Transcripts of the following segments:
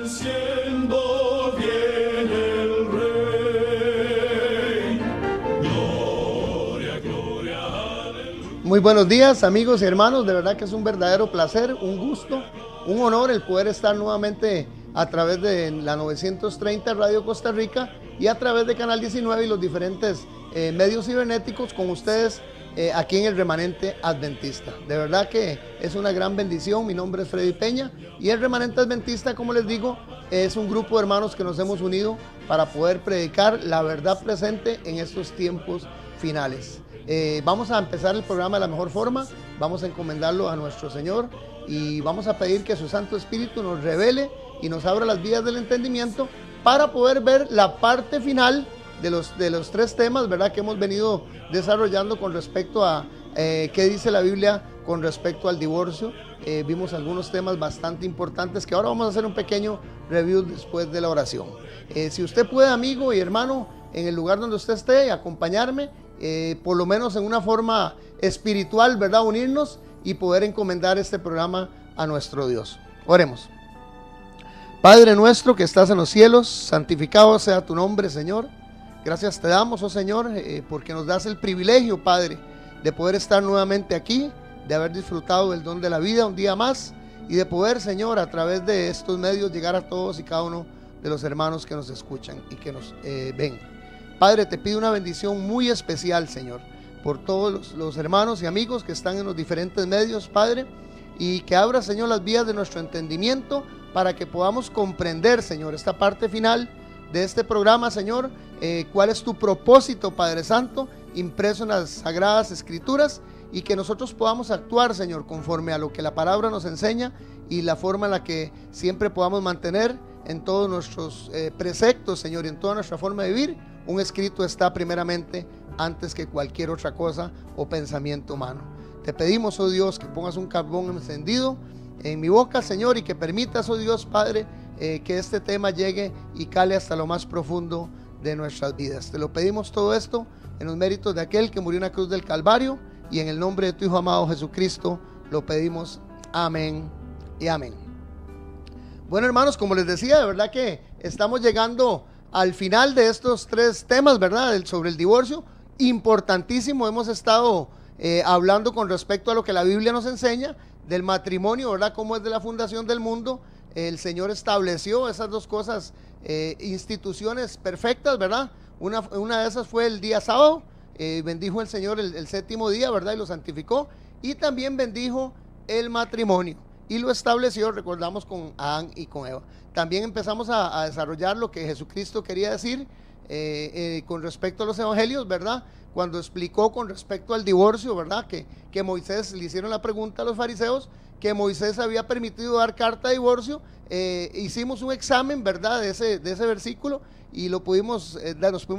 venciendo viene el Rey. Gloria, gloria, aleluya. Muy buenos días, amigos y hermanos. De verdad que es un verdadero placer, un gusto, un honor el poder estar nuevamente a través de la 930 Radio Costa Rica y a través de Canal 19 y los diferentes medios cibernéticos con ustedes aquí en el Remanente Adventista. De verdad que es una gran bendición. Mi nombre es Freddy Peña y el Remanente Adventista, como les digo, es un grupo de hermanos que nos hemos unido para poder predicar la verdad presente en estos tiempos finales. Vamos a empezar el programa de la mejor forma. Vamos a encomendarlo a nuestro Señor y vamos a pedir que su Santo Espíritu nos revele y nos abra las vías del entendimiento para poder ver la parte final de los tres temas, ¿verdad?, que hemos venido desarrollando con respecto a qué dice la Biblia con respecto al divorcio. Vimos algunos temas bastante importantes que ahora vamos a hacer un pequeño review después de la oración. Si usted puede, amigo y hermano, en el lugar donde usted esté, acompañarme, por lo menos en una forma espiritual, ¿verdad?, unirnos y poder encomendar este programa a nuestro Dios. Oremos. Padre nuestro que estás en los cielos, santificado sea tu nombre, Señor. Gracias te damos, oh Señor, porque nos das el privilegio, Padre, de poder estar nuevamente aquí, de haber disfrutado del don de la vida un día más y de poder, Señor, a través de estos medios llegar a todos y cada uno de los hermanos que nos escuchan y que nos ven. Padre, te pido una bendición muy especial, Señor, por todos los hermanos y amigos que están en los diferentes medios, Padre, y que abra, Señor, las vías de nuestro entendimiento para que podamos comprender, Señor, esta parte final de este programa, Señor, cuál es tu propósito, Padre Santo, impreso en las Sagradas Escrituras, y que nosotros podamos actuar, Señor, conforme a lo que la palabra nos enseña y la forma en la que siempre podamos mantener en todos nuestros preceptos, Señor, y en toda nuestra forma de vivir. Un escrito está primeramente antes que cualquier otra cosa o pensamiento humano. Te pedimos, oh Dios, que pongas un carbón encendido en mi boca, Señor, y que permitas, oh Dios, Padre, que este tema llegue y cale hasta lo más profundo de nuestras vidas. Te lo pedimos todo esto en los méritos de aquel que murió en la cruz del Calvario y en el nombre de tu Hijo amado Jesucristo lo pedimos. Amén y amén. Bueno, hermanos, como les decía, de verdad que estamos llegando al final de estos tres temas, ¿verdad?, sobre el divorcio. Importantísimo, hemos estado hablando con respecto a lo que la Biblia nos enseña del matrimonio, ¿verdad?, cómo es de la fundación del mundo. El Señor estableció esas dos cosas, instituciones perfectas, ¿verdad? Una de esas fue el día sábado. Bendijo el Señor el séptimo día, ¿verdad?, y lo santificó. Y también bendijo el matrimonio y lo estableció, recordamos, con Adán y con Eva. También empezamos a desarrollar lo que Jesucristo quería decir con respecto a los evangelios, ¿verdad?, cuando explicó con respecto al divorcio, ¿verdad?, que Moisés, le hicieron la pregunta a los fariseos, que Moisés había permitido dar carta de divorcio. Hicimos un examen, ¿verdad?, de ese versículo y nos pudimos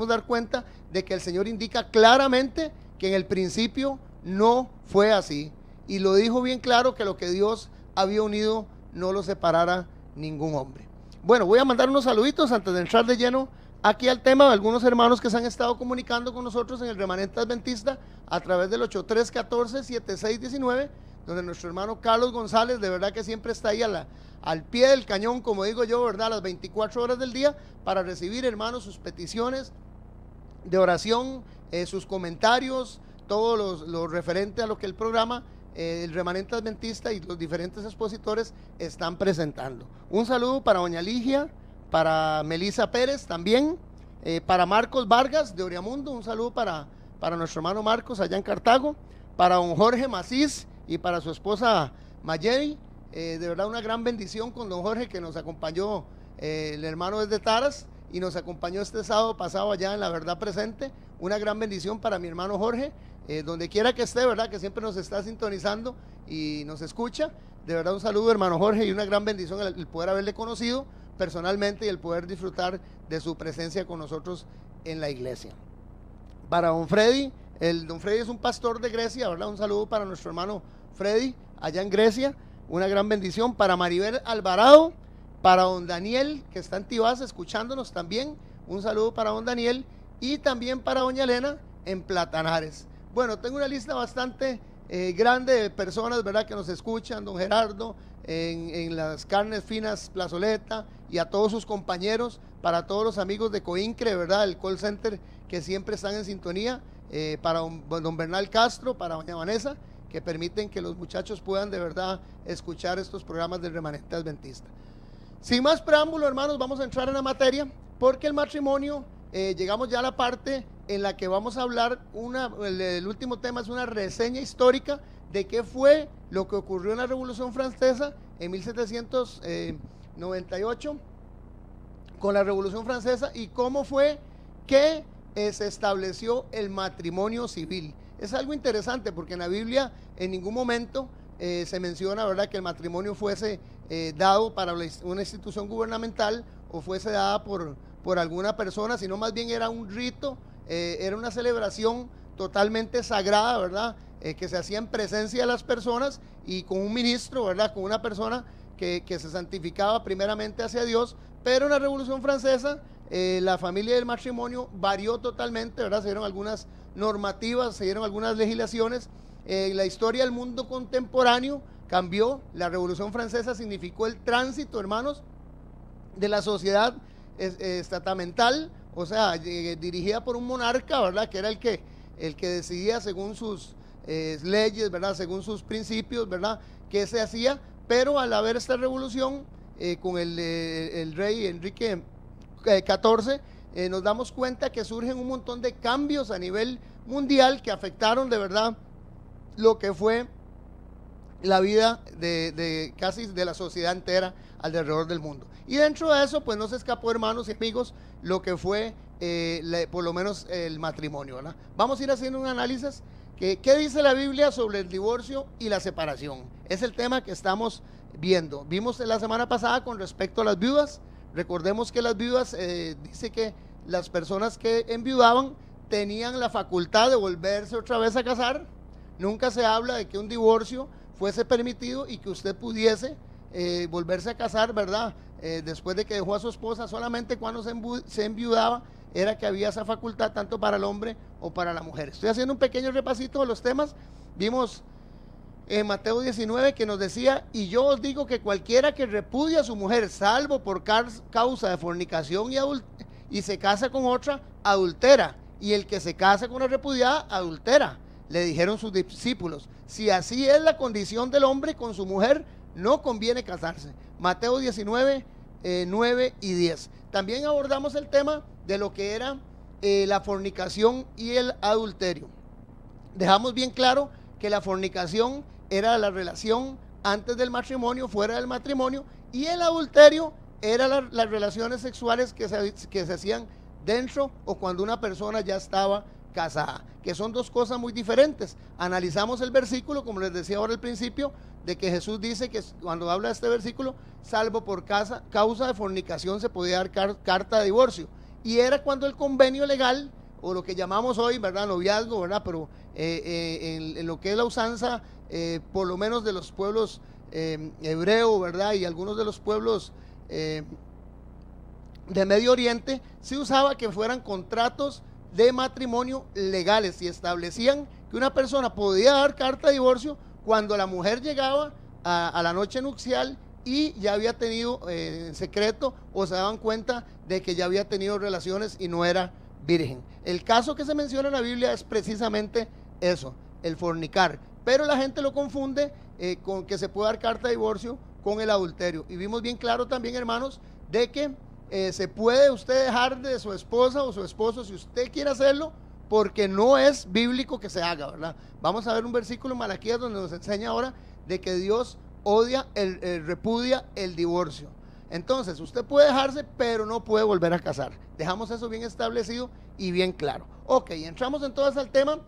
dar cuenta de que el Señor indica claramente que en el principio no fue así, y lo dijo bien claro, que lo que Dios había unido no lo separara ningún hombre. Bueno, voy a mandar unos saluditos antes de entrar de lleno aquí al tema de algunos hermanos que se han estado comunicando con nosotros en el Remanente Adventista a través del 8314-7619, donde nuestro hermano Carlos González, de verdad que siempre está ahí al pie del cañón, como digo yo, ¿verdad?, a las 24 horas del día, para recibir, hermanos, sus peticiones de oración, sus comentarios, todo lo referente a lo que el programa, el Remanente Adventista y los diferentes expositores están presentando. Un saludo para doña Ligia, para Melissa Pérez también, para Marcos Vargas de Oriamundo, un saludo para nuestro hermano Marcos allá en Cartago, para don Jorge Macís y para su esposa Mayeri. De verdad una gran bendición con don Jorge, que nos acompañó, el hermano desde Taras, y nos acompañó este sábado pasado allá en La Verdad Presente. Una gran bendición para mi hermano Jorge, donde quiera que esté, ¿verdad?, que siempre nos está sintonizando y nos escucha. De verdad un saludo, hermano Jorge, y una gran bendición el poder haberle conocido personalmente y el poder disfrutar de su presencia con nosotros en la iglesia. Para don Freddy, don Freddy es un pastor de Grecia, ¿verdad? Un saludo para nuestro hermano Freddy allá en Grecia, una gran bendición. Para Maribel Alvarado, para don Daniel, que está en Tibás escuchándonos también, un saludo para don Daniel, y también para doña Elena en Platanares. Bueno, tengo una lista bastante grande de personas, ¿verdad?, que nos escuchan, don Gerardo, en las carnes finas Plazoleta y a todos sus compañeros, para todos los amigos de Coincre, ¿verdad? El call center que siempre están en sintonía, para don Bernal Castro, para doña Vanessa, que permiten que los muchachos puedan de verdad escuchar estos programas del Remanente Adventista. Sin más preámbulo, hermanos, vamos a entrar en la materia, porque el matrimonio, llegamos ya a la parte en la que vamos a hablar, el último tema es una reseña histórica de qué fue lo que ocurrió en la Revolución Francesa en 1798, con la Revolución Francesa, y cómo fue que se estableció el matrimonio civil. Es algo interesante porque en la Biblia en ningún momento se menciona, ¿verdad?, que el matrimonio fuese dado para una institución gubernamental o fuese dada por alguna persona, sino más bien era un rito, era una celebración totalmente sagrada, ¿verdad?, que se hacía en presencia de las personas y con un ministro, ¿verdad?, con una persona que se santificaba primeramente hacia Dios. Pero en la Revolución Francesa la familia del matrimonio varió totalmente, ¿verdad? Se dieron algunas normativas, se dieron algunas legislaciones. La historia del mundo contemporáneo cambió. La Revolución Francesa significó el tránsito, hermanos, de la sociedad estatamental, o sea, dirigida por un monarca, ¿verdad?, que era el que decidía según sus leyes, ¿verdad?, según sus principios, ¿verdad?, qué se hacía. Pero al haber esta revolución con el rey Enrique XIV, nos damos cuenta que surgen un montón de cambios a nivel mundial que afectaron de verdad lo que fue la vida de casi de la sociedad entera alrededor del mundo. Y dentro de eso, pues no se escapó, hermanos y amigos, lo que fue por lo menos el matrimonio, ¿verdad? Vamos a ir haciendo un análisis. ¿Qué dice la Biblia sobre el divorcio y la separación? Es el tema que estamos viendo. Vimos la semana pasada con respecto a las viudas. Recordemos que las viudas, dice que las personas que enviudaban tenían la facultad de volverse otra vez a casar. Nunca se habla de que un divorcio fuese permitido y que usted pudiese volverse a casar, ¿verdad? Después de que dejó a su esposa. Solamente cuando se enviudaba era que había esa facultad, tanto para el hombre o para la mujer. Estoy haciendo un pequeño repasito de los temas. Vimos en Mateo 19 que nos decía: y yo os digo que cualquiera que repudia a su mujer, salvo por causa de fornicación y se casa con otra, adultera, y el que se casa con una repudiada, adultera. Le dijeron sus discípulos: si así es la condición del hombre con su mujer, no conviene casarse. Mateo 19, 9 y 10. También abordamos el tema de lo que era la fornicación y el adulterio. Dejamos bien claro que la fornicación era la relación antes del matrimonio, fuera del matrimonio, y el adulterio era las relaciones sexuales que se hacían dentro o cuando una persona ya estaba casada, que son dos cosas muy diferentes. Analizamos el versículo, como les decía ahora al principio, de que Jesús dice que cuando habla de este versículo, salvo por causa de fornicación se podía dar carta de divorcio, y era cuando el convenio legal, o lo que llamamos hoy, ¿verdad?, noviazgo, ¿verdad?, pero en lo que es la usanza, por lo menos de los pueblos hebreos, ¿verdad?, y algunos de los pueblos de Medio Oriente, se usaba que fueran contratos de matrimonio legales, y establecían que una persona podía dar carta de divorcio cuando la mujer llegaba a la noche nupcial y ya había tenido en secreto, o se daban cuenta de que ya había tenido relaciones y no era virgen. El caso que se menciona en la Biblia es precisamente eso, el fornicar, pero la gente lo confunde con que se puede dar carta de divorcio con el adulterio. Y vimos bien claro también, hermanos, de que se puede usted dejar de su esposa o su esposo si usted quiere hacerlo, porque no es bíblico que se haga, ¿verdad? Vamos a ver un versículo en Malaquías donde nos enseña ahora de que Dios odia, repudia el divorcio. Entonces, usted puede dejarse, pero no puede volver a casar. Dejamos eso bien establecido y bien claro. Ok, entramos entonces al tema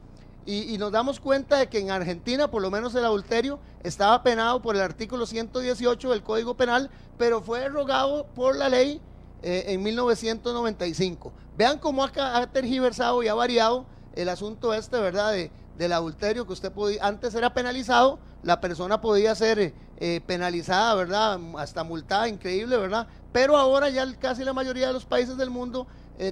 y nos damos cuenta de que en Argentina, por lo menos el adulterio, estaba penado por el artículo 118 del Código Penal, pero fue derogado por la ley en 1995. Vean cómo ha tergiversado y ha variado el asunto ¿verdad?, del adulterio, que usted antes era penalizado, la persona podía ser penalizada, ¿verdad?, hasta multada, increíble, ¿verdad?, pero ahora ya casi la mayoría de los países del mundo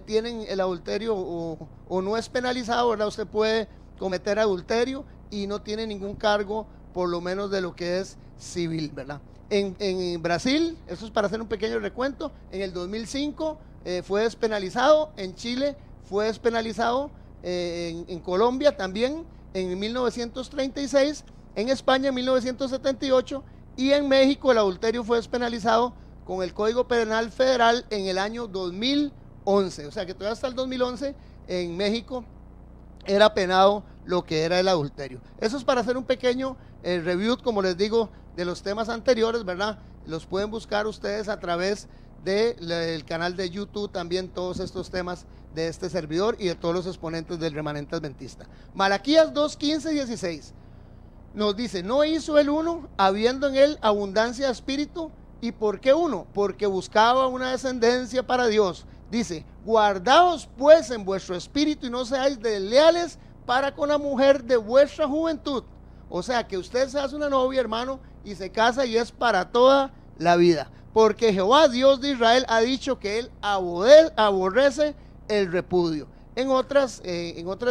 tienen el adulterio o no es penalizado, ¿verdad? Usted puede cometer adulterio y no tiene ningún cargo por lo menos de lo que es civil, ¿verdad? En Brasil, eso es para hacer un pequeño recuento, en el 2005 fue despenalizado, en Chile fue despenalizado, en Colombia también en 1936, en España en 1978 y en México el adulterio fue despenalizado con el Código Penal Federal en el año 2011, o sea que todavía hasta el 2011 en México era penado lo que era el adulterio. Eso es para hacer un pequeño review, como les digo, de los temas anteriores, ¿verdad? Los pueden buscar ustedes a través del canal de YouTube también, todos estos temas de este servidor y de todos los exponentes del remanente adventista. Malaquías 2, 15 y 16 nos dice: no hizo el uno, habiendo en él abundancia de espíritu. ¿Y por qué uno? Porque buscaba una descendencia para Dios. Dice: guardaos pues en vuestro espíritu y no seáis desleales para con la mujer de vuestra juventud. O sea que usted se hace una novia, hermano, y se casa y es para toda la vida. Porque Jehová Dios de Israel ha dicho que él aborrece el repudio. En otras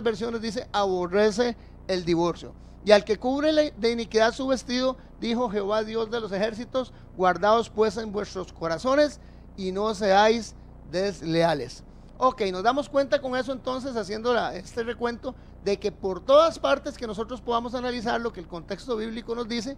versiones dice aborrece el divorcio. Y al que cubre de iniquidad su vestido, dijo Jehová Dios de los ejércitos: guardaos pues en vuestros corazones y no seáis desleales. Ok, nos damos cuenta con eso entonces, haciendo este recuento, de que por todas partes que nosotros podamos analizar lo que el contexto bíblico nos dice,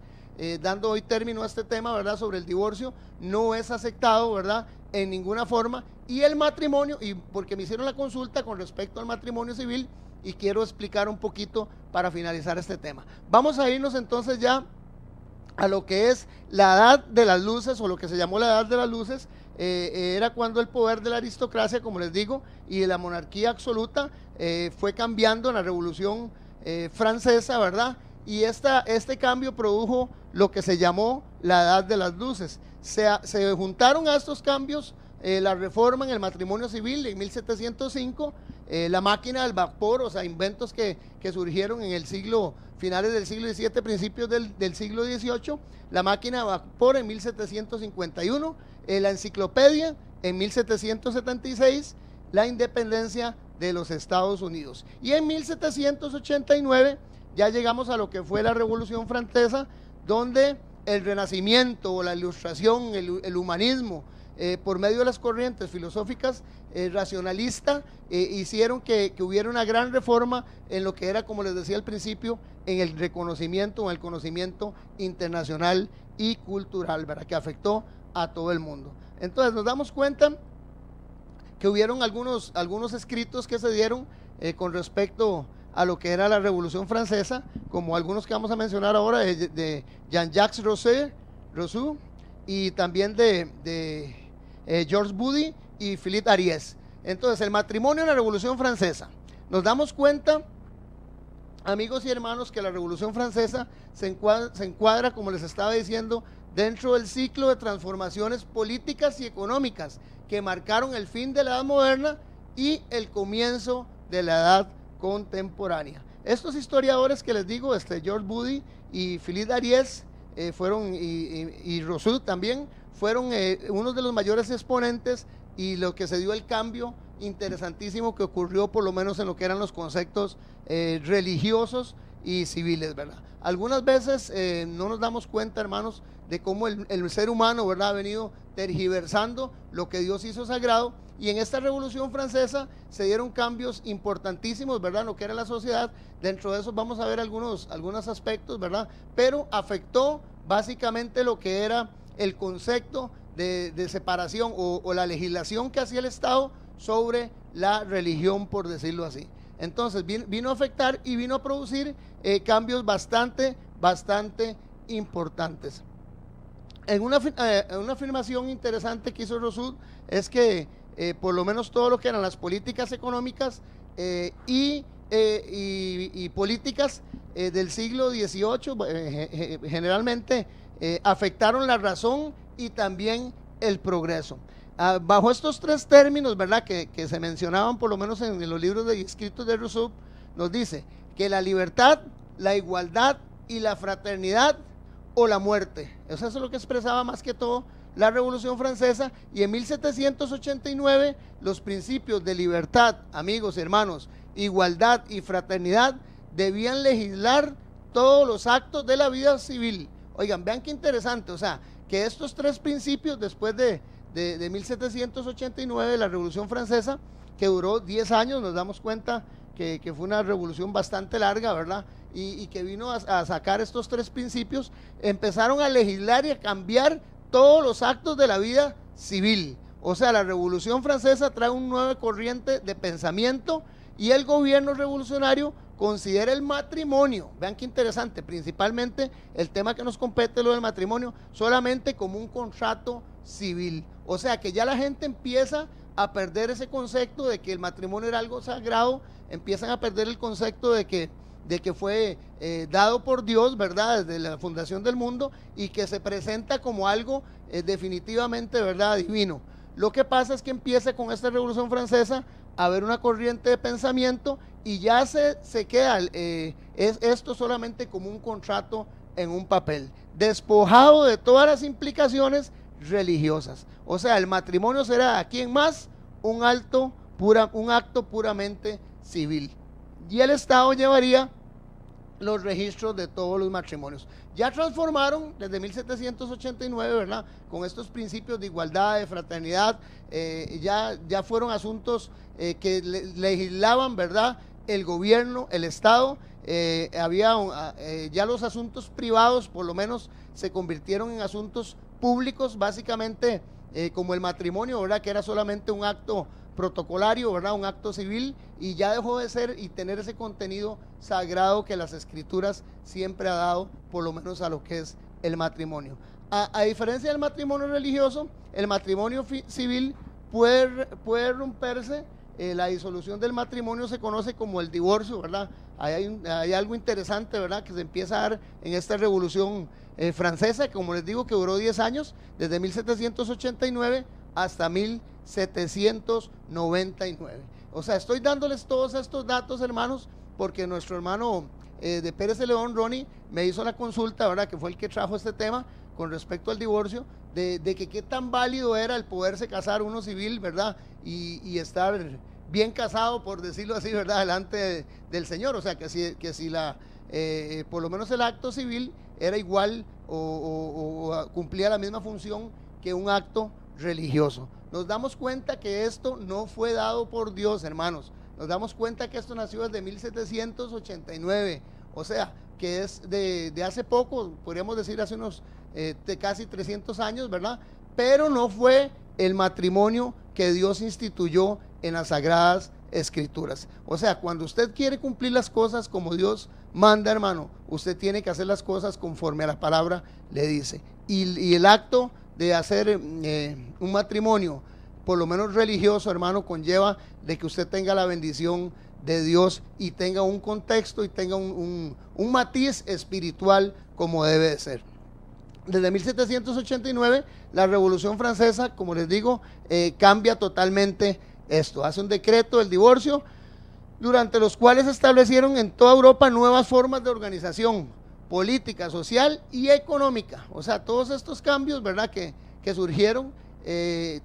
dando hoy término a este tema, ¿verdad?, sobre el divorcio, no es aceptado, ¿verdad?, en ninguna forma. Y el matrimonio, y porque me hicieron la consulta con respecto al matrimonio civil, y quiero explicar un poquito para finalizar este tema. Vamos a irnos entonces ya a lo que es la edad de las luces, o lo que se llamó la edad de las luces. Era cuando el poder de la aristocracia, como les digo, y de la monarquía absoluta fue cambiando en la Revolución Francesa, ¿verdad? Y este cambio produjo lo que se llamó la edad de las luces. Se juntaron a estos cambios la reforma en el matrimonio civil en 1705, la máquina del vapor, o sea, inventos que surgieron en el finales del siglo XVII, principios del siglo XVIII, la máquina de vapor en 1751, la enciclopedia en 1776, la independencia de los Estados Unidos. Y en 1789 ya llegamos a lo que fue la Revolución Francesa, donde el Renacimiento o la Ilustración, el humanismo, por medio de las corrientes filosóficas racionalistas, hicieron que hubiera una gran reforma en lo que era, como les decía al principio, en el reconocimiento, en el conocimiento internacional y cultural, ¿verdad?, que afectó a todo el mundo. Entonces nos damos cuenta que hubieron algunos escritos que se dieron con respecto a lo que era la Revolución Francesa, como algunos que vamos a mencionar ahora, de Jean-Jacques Rousseau, y también de Georges Budi y Philippe Ariès. Entonces, el matrimonio en la Revolución Francesa. Nos damos cuenta, amigos y hermanos, que la Revolución Francesa se encuadra, como les estaba diciendo, dentro del ciclo de transformaciones políticas y económicas que marcaron el fin de la Edad Moderna y el comienzo de la Edad Contemporánea. Estos historiadores que les digo, Georges Budi y Philippe Ariès, y Rousseau también, fueron unos de los mayores exponentes, y lo que se dio el cambio interesantísimo que ocurrió, por lo menos en lo que eran los conceptos religiosos y civiles, ¿verdad? Algunas veces no nos damos cuenta, hermanos, de cómo el ser humano, ¿verdad?, ha venido tergiversando lo que Dios hizo sagrado, y en esta Revolución Francesa se dieron cambios importantísimos, ¿verdad?, en lo que era la sociedad. Dentro de eso vamos a ver algunos aspectos, ¿verdad?, pero afectó básicamente lo que era el concepto de separación o la legislación que hacía el Estado sobre la religión, por decirlo así. Entonces vino a afectar y vino a producir cambios bastante importantes. En una afirmación interesante que hizo Rousseau es que por lo menos todo lo que eran las políticas económicas y políticas del siglo XVIII generalmente afectaron la razón y también el progreso. Bajo estos tres términos, ¿verdad?, que se mencionaban por lo menos en los libros escritos de Rousseau, nos dice que la libertad, la igualdad y la fraternidad o la muerte. Eso es lo que expresaba más que todo la Revolución Francesa. Y en 1789 los principios de libertad, amigos y hermanos, igualdad y fraternidad debían legislar todos los actos de la vida civil. Oigan, vean qué interesante, o sea, que estos tres principios después de 1789, la Revolución Francesa, que duró 10 años, nos damos cuenta que fue una revolución bastante larga, ¿verdad? Y que vino a sacar estos tres principios, empezaron a legislar y a cambiar todos los actos de la vida civil. O sea, la Revolución Francesa trae una nueva corriente de pensamiento y el gobierno revolucionario considera el matrimonio, vean qué interesante, principalmente el tema que nos compete, lo del matrimonio, solamente como un contrato civil. O sea que ya la gente empieza a perder ese concepto de que el matrimonio era algo sagrado, empiezan a perder el concepto de que fue dado por Dios, ¿verdad?, desde la fundación del mundo, y que se presenta como algo definitivamente, ¿verdad?, divino. Lo que pasa es que empieza con esta Revolución Francesa a haber una corriente de pensamiento y ya se queda esto solamente como un contrato en un papel, despojado de todas las implicaciones religiosas. O sea, el matrimonio será aquí en más un acto puramente civil. Y el Estado llevaría los registros de todos los matrimonios. Ya transformaron desde 1789, ¿verdad?, con estos principios de igualdad, de fraternidad, ya fueron asuntos que legislaban, ¿verdad?, el gobierno, el Estado. Ya los asuntos privados por lo menos se convirtieron en asuntos públicos, básicamente como el matrimonio, ¿verdad?, que era solamente un acto protocolario, ¿verdad?, un acto civil, y ya dejó de ser y tener ese contenido sagrado que las escrituras siempre ha dado, por lo menos a lo que es el matrimonio. A diferencia del matrimonio religioso, el matrimonio civil puede romperse. La disolución del matrimonio se conoce como el divorcio, ¿verdad? Hay algo interesante, ¿verdad?, que se empieza a dar en esta Revolución Francesa, que, como les digo, que duró 10 años, desde 1789 hasta 1799. O sea, estoy dándoles todos estos datos, hermanos, porque nuestro hermano de Pérez de León, Ronnie, me hizo la consulta, ¿verdad?, que fue el que trajo este tema con respecto al divorcio, de que qué tan válido era el poderse casar uno civil, ¿verdad?, y estar bien casado, por decirlo así, ¿verdad?, delante del Señor. O sea, que si por lo menos el acto civil era igual o cumplía la misma función que un acto religioso. Nos damos cuenta que esto no fue dado por Dios, hermanos. Nos damos cuenta que esto nació desde 1789, o sea, que es de hace poco, podríamos decir hace unos casi 300 años, ¿verdad? Pero no fue el matrimonio que Dios instituyó en las Sagradas Escrituras. O sea, cuando usted quiere cumplir las cosas como Dios manda, hermano, usted tiene que hacer las cosas conforme a la palabra le dice. Y el acto de hacer un matrimonio, por lo menos religioso, hermano, conlleva de que usted tenga la bendición de Dios y tenga un contexto y tenga un matiz espiritual como debe de ser. Desde 1789, la Revolución Francesa, como les digo, cambia totalmente esto. Hace un decreto del divorcio, durante los cuales se establecieron en toda Europa nuevas formas de organización política, social y económica. O sea, todos estos cambios, ¿verdad?, que surgieron,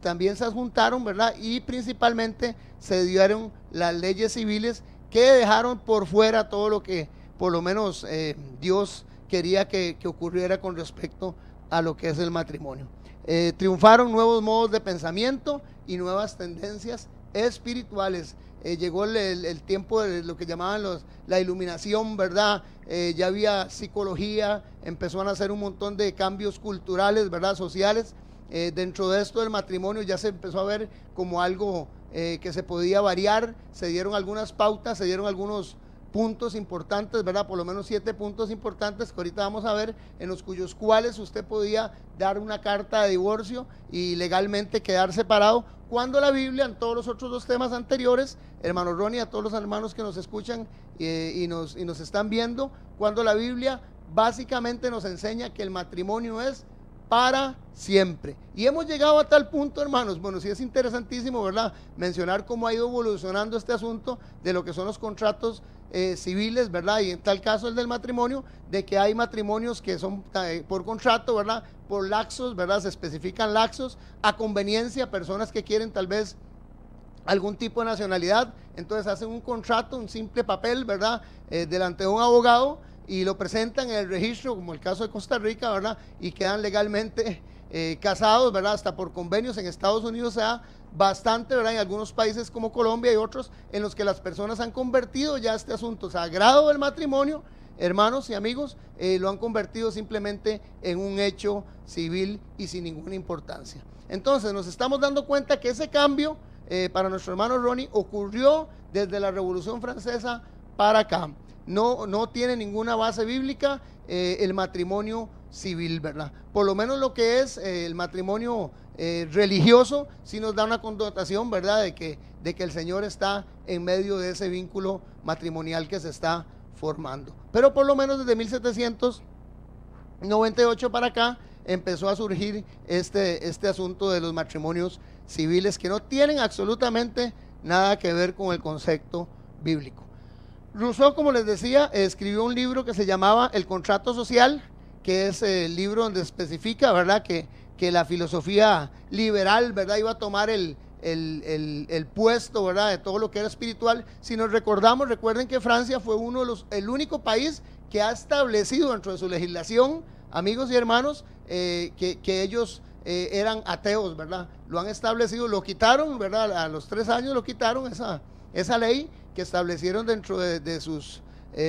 también se adjuntaron, ¿verdad?, y principalmente se dieron las leyes civiles que dejaron por fuera todo lo que por lo menos Dios quería que ocurriera con respecto a lo que es el matrimonio. Triunfaron nuevos modos de pensamiento y nuevas tendencias espirituales. Llegó el tiempo de lo que llamaban la iluminación, ¿verdad? Ya había psicología, empezó a nacer un montón de cambios culturales, ¿verdad?, sociales. Dentro de esto del matrimonio ya se empezó a ver como algo que se podía variar, se dieron algunas pautas, se dieron algunos puntos importantes, ¿verdad?, por lo menos 7 puntos importantes que ahorita vamos a ver, en los cuales usted podía dar una carta de divorcio y legalmente quedar separado, cuando la Biblia, en todos los otros 2 temas anteriores, hermano Ronnie, a todos los hermanos que nos escuchan y nos están viendo, cuando la Biblia básicamente nos enseña que el matrimonio es para siempre. Y hemos llegado a tal punto, hermanos, bueno, sí es interesantísimo, ¿verdad?, mencionar cómo ha ido evolucionando este asunto de lo que son los contratos civiles, ¿verdad?, y en tal caso el del matrimonio, de que hay matrimonios que son por contrato, ¿verdad?, por lapsos, ¿verdad?, se especifican lapsos, a conveniencia, personas que quieren tal vez algún tipo de nacionalidad, entonces hacen un contrato, un simple papel, ¿verdad?, delante de un abogado, y lo presentan en el registro, como el caso de Costa Rica, ¿verdad? Y quedan legalmente casados, ¿verdad? Hasta por convenios. En Estados Unidos se da bastante, ¿verdad? En algunos países como Colombia y otros en los que las personas han convertido ya este asunto sagrado del matrimonio, hermanos y amigos, lo han convertido simplemente en un hecho civil y sin ninguna importancia. Entonces nos estamos dando cuenta que ese cambio para nuestro hermano Ronnie ocurrió desde la Revolución Francesa para acá. No tiene ninguna base bíblica el matrimonio civil, ¿verdad? Por lo menos lo que es el matrimonio religioso sí nos da una connotación, ¿verdad? De que el Señor está en medio de ese vínculo matrimonial que se está formando. Pero por lo menos desde 1798 para acá empezó a surgir este asunto de los matrimonios civiles que no tienen absolutamente nada que ver con el concepto bíblico. Rousseau, como les decía, escribió un libro que se llamaba El Contrato Social, que es el libro donde especifica, ¿verdad?, que la filosofía liberal, ¿verdad?, iba a tomar el puesto, ¿verdad?, de todo lo que era espiritual. Si nos recordamos, recuerden que Francia fue el único país que ha establecido dentro de su legislación, amigos y hermanos, que ellos eran ateos, ¿verdad? Lo han establecido, lo quitaron, ¿verdad? A los 3 años lo quitaron esa ley que establecieron dentro de sus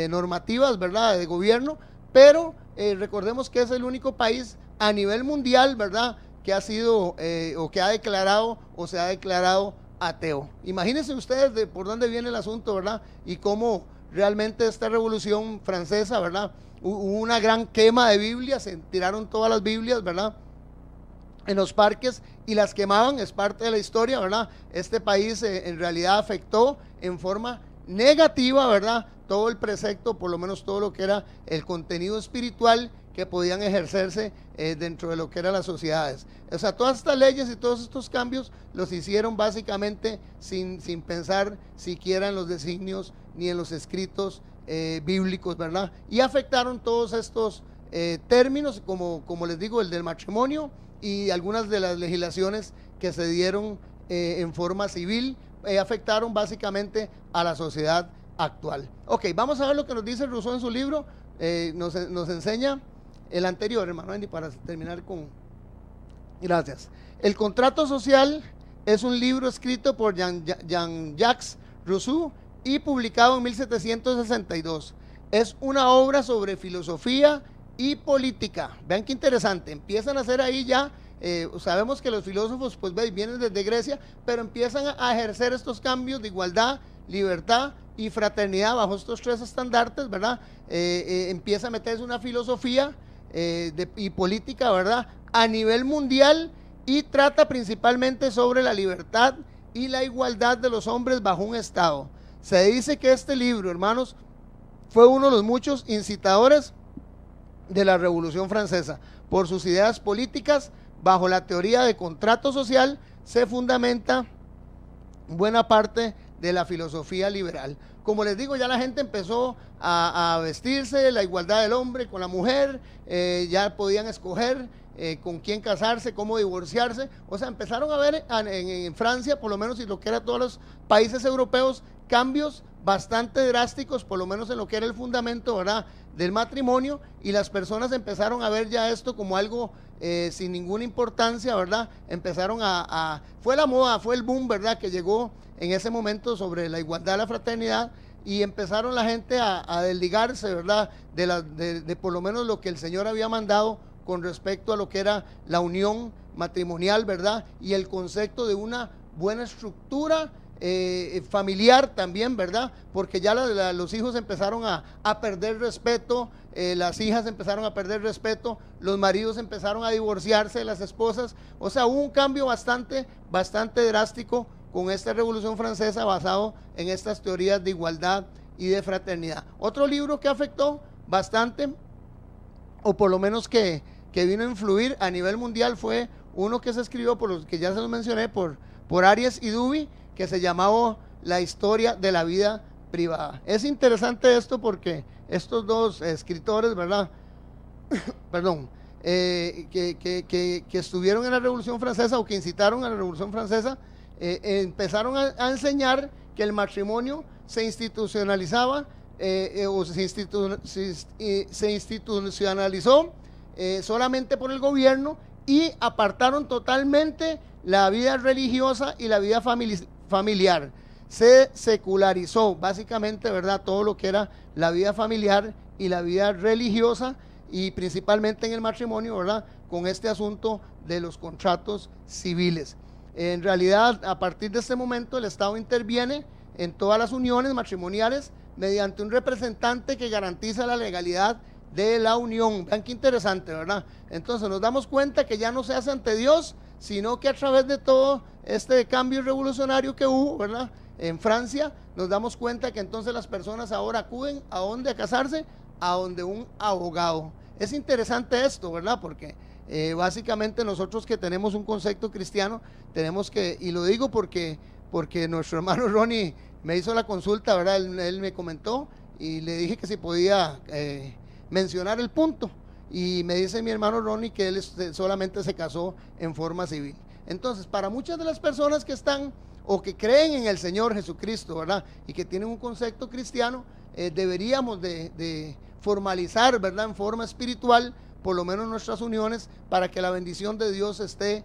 normativas, ¿verdad?, de gobierno, pero recordemos que es el único país a nivel mundial, ¿verdad?, que ha sido o que ha declarado o se ha declarado ateo. Imagínense ustedes por dónde viene el asunto, ¿verdad?, y cómo realmente esta revolución francesa, ¿verdad?, hubo una gran quema de Biblias, se tiraron todas las Biblias, ¿verdad?, en los parques y las quemaban. Es parte de la historia, ¿verdad? Este país en realidad afectó en forma negativa, ¿verdad?, todo el precepto, por lo menos todo lo que era el contenido espiritual que podían ejercerse dentro de lo que eran las sociedades. O sea, todas estas leyes y todos estos cambios los hicieron básicamente sin pensar siquiera en los designios ni en los escritos bíblicos, ¿verdad? Y afectaron todos estos términos, como les digo, el del matrimonio y algunas de las legislaciones que se dieron en forma civil, afectaron básicamente a la sociedad actual. Ok, vamos a ver lo que nos dice Rousseau en su libro. Nos enseña el anterior, hermano Andy, para terminar con... Gracias. El Contrato Social es un libro escrito por Jean-Jacques Rousseau y publicado en 1762. Es una obra sobre filosofía y política. Vean qué interesante, empiezan a hacer ahí ya, sabemos que los filósofos pues vienen desde Grecia, pero empiezan a ejercer estos cambios de igualdad, libertad y fraternidad bajo estos 3 estandartes, ¿verdad? Empieza a meterse una filosofía y política, ¿verdad?, a nivel mundial, y trata principalmente sobre la libertad y la igualdad de los hombres bajo un Estado. Se dice que este libro, hermanos, fue uno de los muchos incitadores de la Revolución Francesa. Por sus ideas políticas, bajo la teoría de contrato social, se fundamenta buena parte de la filosofía liberal. Como les digo, ya la gente empezó a vestirse, la igualdad del hombre con la mujer, ya podían escoger con quién casarse, cómo divorciarse. O sea, empezaron a ver en Francia, por lo menos, y lo que era todos los países europeos, cambios bastante drásticos, por lo menos en lo que era el fundamento, ¿verdad?, del matrimonio, y las personas empezaron a ver ya esto como algo sin ninguna importancia, ¿verdad? Empezaron fue la moda, fue el boom, ¿verdad?, que llegó en ese momento sobre la igualdad, la fraternidad, y empezaron la gente a desligarse, ¿verdad?, de por lo menos lo que el Señor había mandado con respecto a lo que era la unión matrimonial, ¿verdad?, y el concepto de una buena estructura familiar también, ¿verdad?, porque ya los hijos empezaron a perder respeto, las hijas empezaron a perder respeto, los maridos empezaron a divorciarse de las esposas. O sea, hubo un cambio bastante drástico con esta Revolución Francesa basado en estas teorías de igualdad y de fraternidad. Otro libro que afectó bastante, o por lo menos que vino a influir a nivel mundial, fue uno que se escribió, por los que ya se los mencioné, por Arias y Duby, que se llamaba La historia de la vida privada. Es interesante esto porque estos dos escritores, ¿verdad? Perdón, que estuvieron en la Revolución Francesa o que incitaron a la Revolución Francesa, empezaron a enseñar que el matrimonio se institucionalizaba o se institucionalizó solamente por el gobierno, y apartaron totalmente la vida religiosa y la vida familiar. Se secularizó básicamente, ¿verdad?, todo lo que era la vida familiar y la vida religiosa, y principalmente en el matrimonio, ¿verdad?, con este asunto de los contratos civiles. En realidad, a partir de este momento, el Estado interviene en todas las uniones matrimoniales mediante un representante que garantiza la legalidad de la unión. Vean qué interesante, ¿verdad? Entonces nos damos cuenta que ya no se hace ante Dios, sino que a través de todo este cambio revolucionario que hubo, ¿verdad?, en Francia, nos damos cuenta que entonces las personas ahora acuden a dónde a casarse, a donde un abogado. Es interesante esto, ¿verdad? Porque básicamente nosotros que tenemos un concepto cristiano, tenemos que, y lo digo porque nuestro hermano Ronnie me hizo la consulta, ¿verdad? Él me comentó y le dije que si podía mencionar el punto, y me dice mi hermano Ronnie que él solamente se casó en forma civil. Entonces, para muchas de las personas que están o que creen en el Señor Jesucristo, ¿verdad?, y que tienen un concepto cristiano, deberíamos de formalizar, ¿verdad?, en forma espiritual, por lo menos nuestras uniones, para que la bendición de Dios esté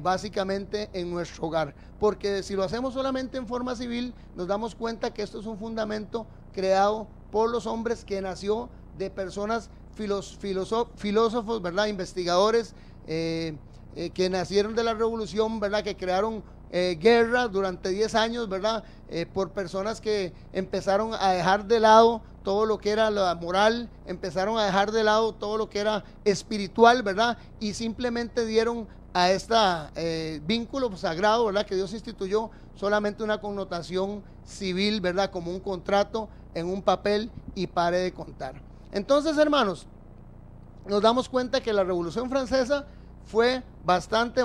básicamente en nuestro hogar. Porque si lo hacemos solamente en forma civil, nos damos cuenta que esto es un fundamento creado por los hombres, que nació de personas filósofos, ¿verdad?, investigadores, que nacieron de la revolución, ¿verdad?, que crearon guerra durante 10 años, ¿verdad?, por personas que empezaron a dejar de lado todo lo que era la moral, empezaron a dejar de lado todo lo que era espiritual, ¿verdad?, y simplemente dieron a este vínculo sagrado, ¿verdad?, que Dios instituyó, solamente una connotación civil, ¿verdad?, como un contrato en un papel, y pare de contar. Entonces, hermanos, nos damos cuenta que la Revolución Francesa fue bastante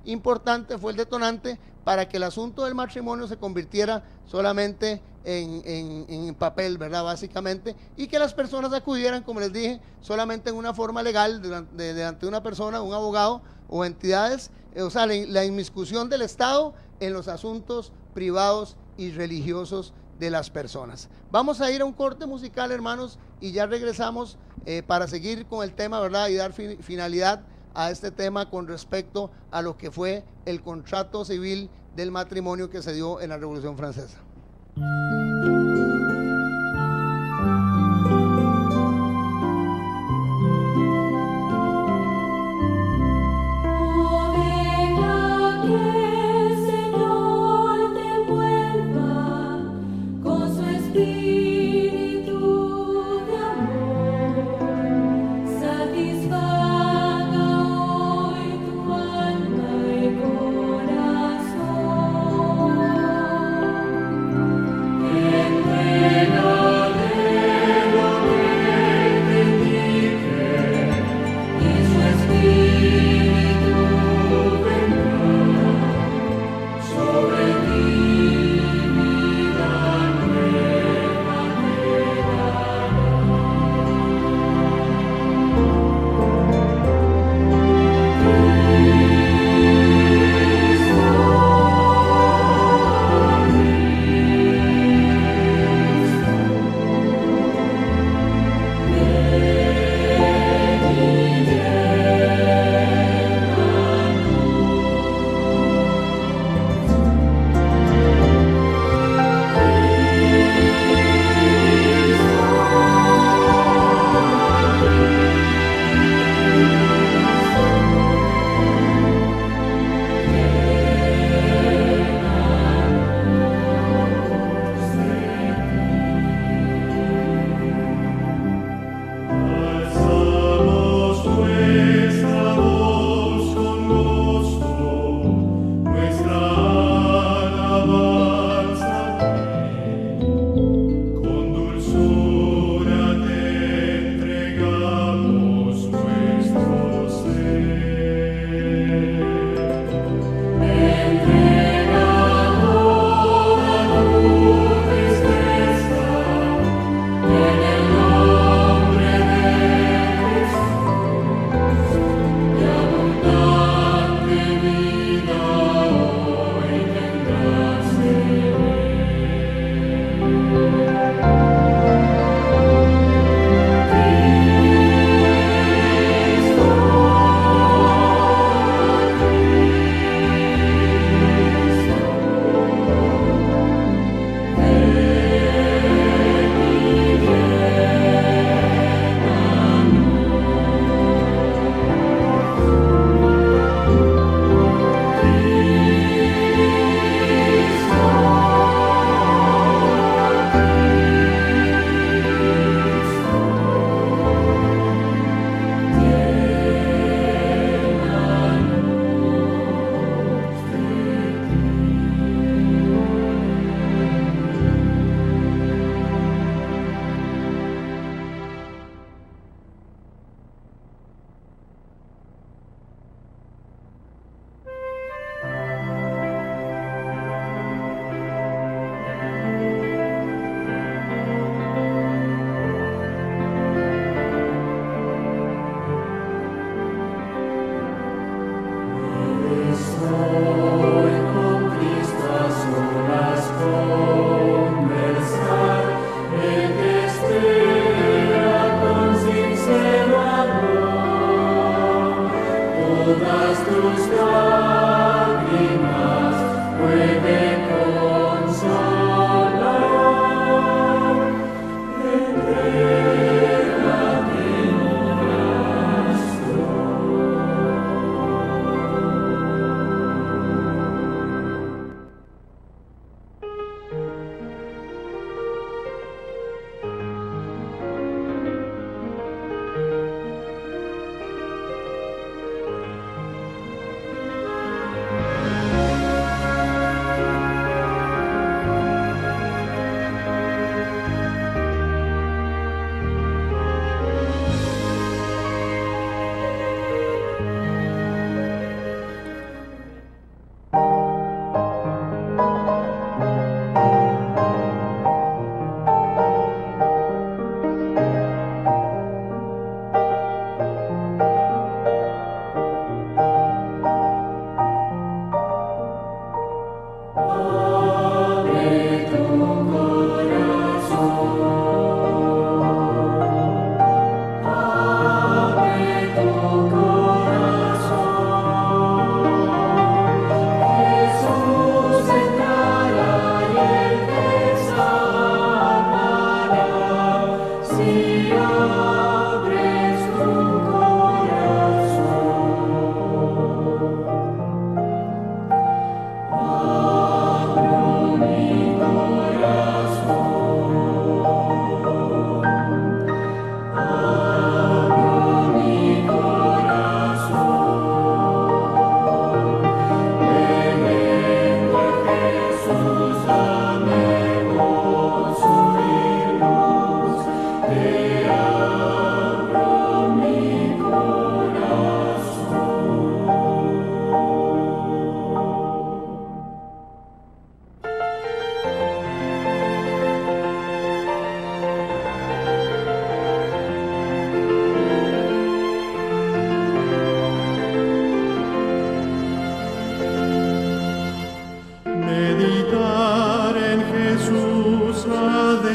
importante, fue el detonante para que el asunto del matrimonio se convirtiera solamente en papel, ¿verdad?, básicamente, y que las personas acudieran, como les dije, solamente en una forma legal, delante de una persona, un abogado o entidades, o sea, la inmiscusión del Estado en los asuntos privados y religiosos de las personas. Vamos a ir a un corte musical, hermanos, y ya regresamos para seguir con el tema, ¿verdad?, y dar finalidad a este tema con respecto a lo que fue el contrato civil del matrimonio que se dio en la Revolución Francesa. Que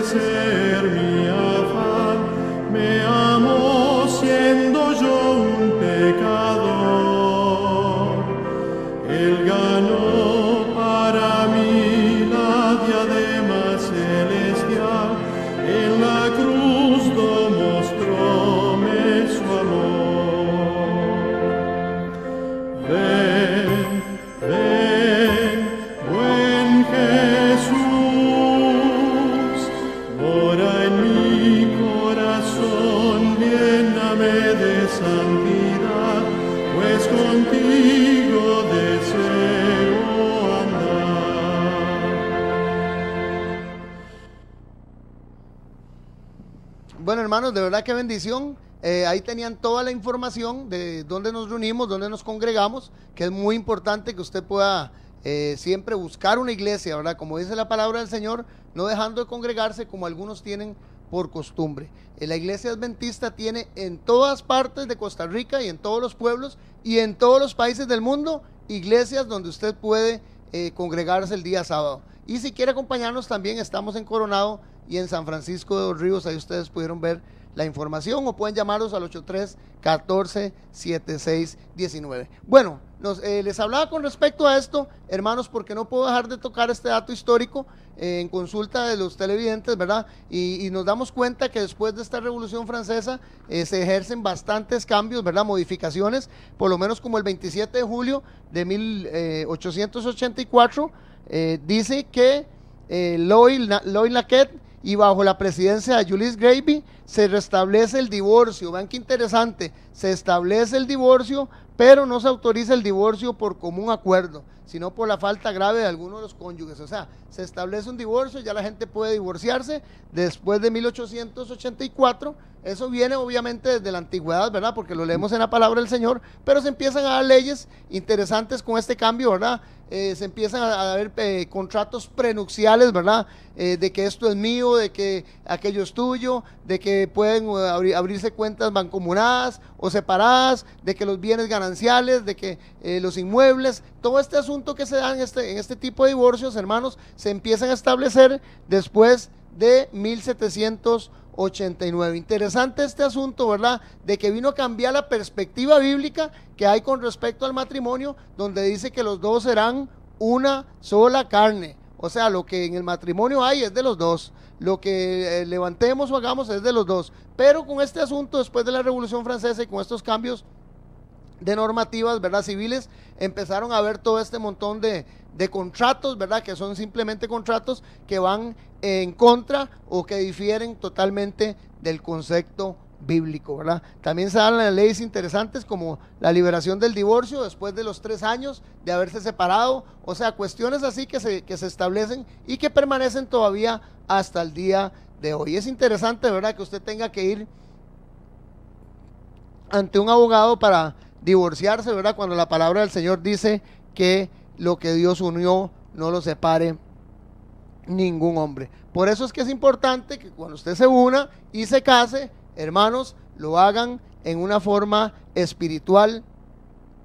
establecer mi afán, me amó siendo yo un pecador. Él ganó para mí la diadema celestial, en la cruz mostróme su amor. Ven, ven, buen Jesús, mora en mi corazón, lléname de santidad, pues contigo deseo andar. Bueno, hermanos, de verdad qué bendición. Ahí tenían toda la información de dónde nos reunimos, dónde nos congregamos, que es muy importante que usted pueda siempre buscar una iglesia, ¿verdad? Como dice la palabra del Señor, no dejando de congregarse como algunos tienen por costumbre. La iglesia adventista tiene en todas partes de Costa Rica y en todos los pueblos y en todos los países del mundo iglesias donde usted puede congregarse el día sábado. Y si quiere acompañarnos, también estamos en Coronado y en San Francisco de los Ríos. Ahí ustedes pudieron ver la información o pueden llamarlos al 83-14-76-19. Bueno, les hablaba con respecto a esto, hermanos, porque no puedo dejar de tocar este dato histórico en consulta de los televidentes, ¿verdad? Y nos damos cuenta que después de esta Revolución Francesa se ejercen bastantes cambios, ¿verdad? Modificaciones, por lo menos como el 27 de julio de 1884, dice que Louis Naquet, y bajo la presidencia de Julius Gravy se restablece el divorcio. Vean qué interesante, se establece el divorcio, pero no se autoriza el divorcio por común acuerdo, sino por la falta grave de alguno de los cónyuges. O sea, se establece un divorcio, ya la gente puede divorciarse después de 1884. Eso viene obviamente desde la antigüedad, ¿verdad? Porque lo leemos en la palabra del Señor, pero se empiezan a dar leyes interesantes con este cambio, ¿verdad? Se empiezan a dar contratos prenupciales, ¿verdad? De que esto es mío, de que aquello es tuyo, de que pueden abrirse cuentas mancomunadas o separadas, de que los bienes gananciales, de que los inmuebles, todo este asunto que se da en este tipo de divorcios, hermanos, se empiezan a establecer después de 1789. Interesante este asunto, ¿verdad? De que vino a cambiar la perspectiva bíblica que hay con respecto al matrimonio, donde dice que los dos serán una sola carne. O sea, lo que en el matrimonio hay es de los dos, lo que levantemos o hagamos es de los dos. Pero con este asunto, después de la Revolución Francesa y con estos cambios de normativas, ¿verdad? Civiles, empezaron a ver todo este montón de contratos, ¿verdad? Que son simplemente contratos que van en contra o que difieren totalmente del concepto bíblico, ¿verdad? También se dan las leyes interesantes como la liberación del divorcio después de los 3 años de haberse separado. O sea, cuestiones así que se establecen y que permanecen todavía hasta el día de hoy. Es interesante, ¿verdad? Que usted tenga que ir ante un abogado para divorciarse, ¿verdad? Cuando la palabra del Señor dice que lo que Dios unió no lo separe ningún hombre. Por eso es que es importante que cuando usted se una y se case, hermanos, lo hagan en una forma espiritual,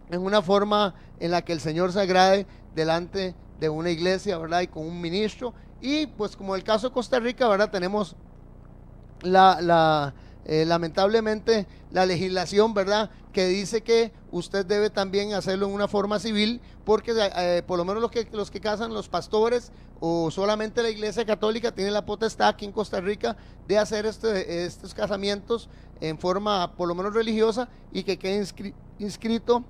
en una forma en la que el Señor se agrade delante de una iglesia, ¿verdad? Y con un ministro. Y pues como el caso de Costa Rica, ¿verdad? Tenemos lamentablemente la legislación, ¿verdad? Que dice que usted debe también hacerlo en una forma civil, porque por lo menos los que casan, los pastores o solamente la iglesia católica tiene la potestad aquí en Costa Rica de hacer estos casamientos en forma por lo menos religiosa y que quede inscrito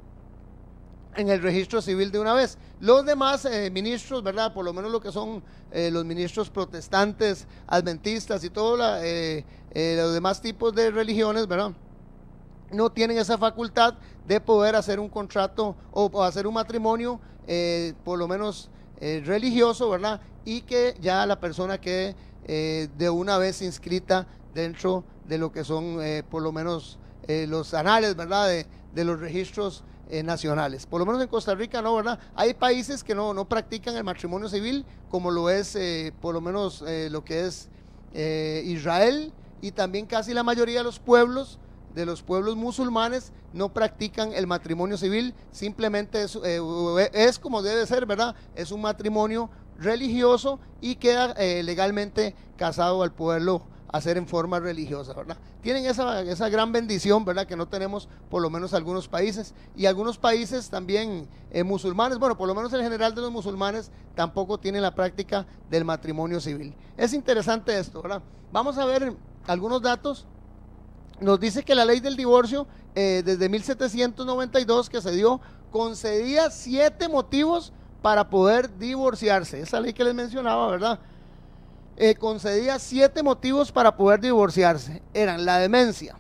en el registro civil de una vez. Los demás ministros, ¿verdad? Por lo menos lo que son los ministros protestantes, adventistas y todos los demás tipos de religiones, ¿verdad? No tienen esa facultad de poder hacer un contrato o hacer un matrimonio, por lo menos religioso, ¿verdad? Y que ya la persona quede de una vez inscrita dentro de lo que son, por lo menos, los anales, ¿verdad? De los registros nacionales. Por lo menos en Costa Rica no, ¿verdad? Hay países que no practican el matrimonio civil, como lo es, por lo menos, lo que es Israel, y también casi la mayoría de los pueblos musulmanes no practican el matrimonio civil. Simplemente es como debe ser, ¿verdad? Es un matrimonio religioso y queda legalmente casado al poderlo hacer en forma religiosa, ¿verdad? Tienen esa gran bendición, ¿verdad? Que no tenemos por lo menos algunos países, y algunos países también musulmanes, bueno, por lo menos el general de los musulmanes tampoco tienen la práctica del matrimonio civil. Es interesante esto, ¿verdad? Vamos a ver algunos datos. Nos dice que la ley del divorcio desde 1792 que se dio, concedía 7 motivos para poder divorciarse. Esa ley que les mencionaba, ¿verdad? Concedía 7 motivos para poder divorciarse. Eran la demencia,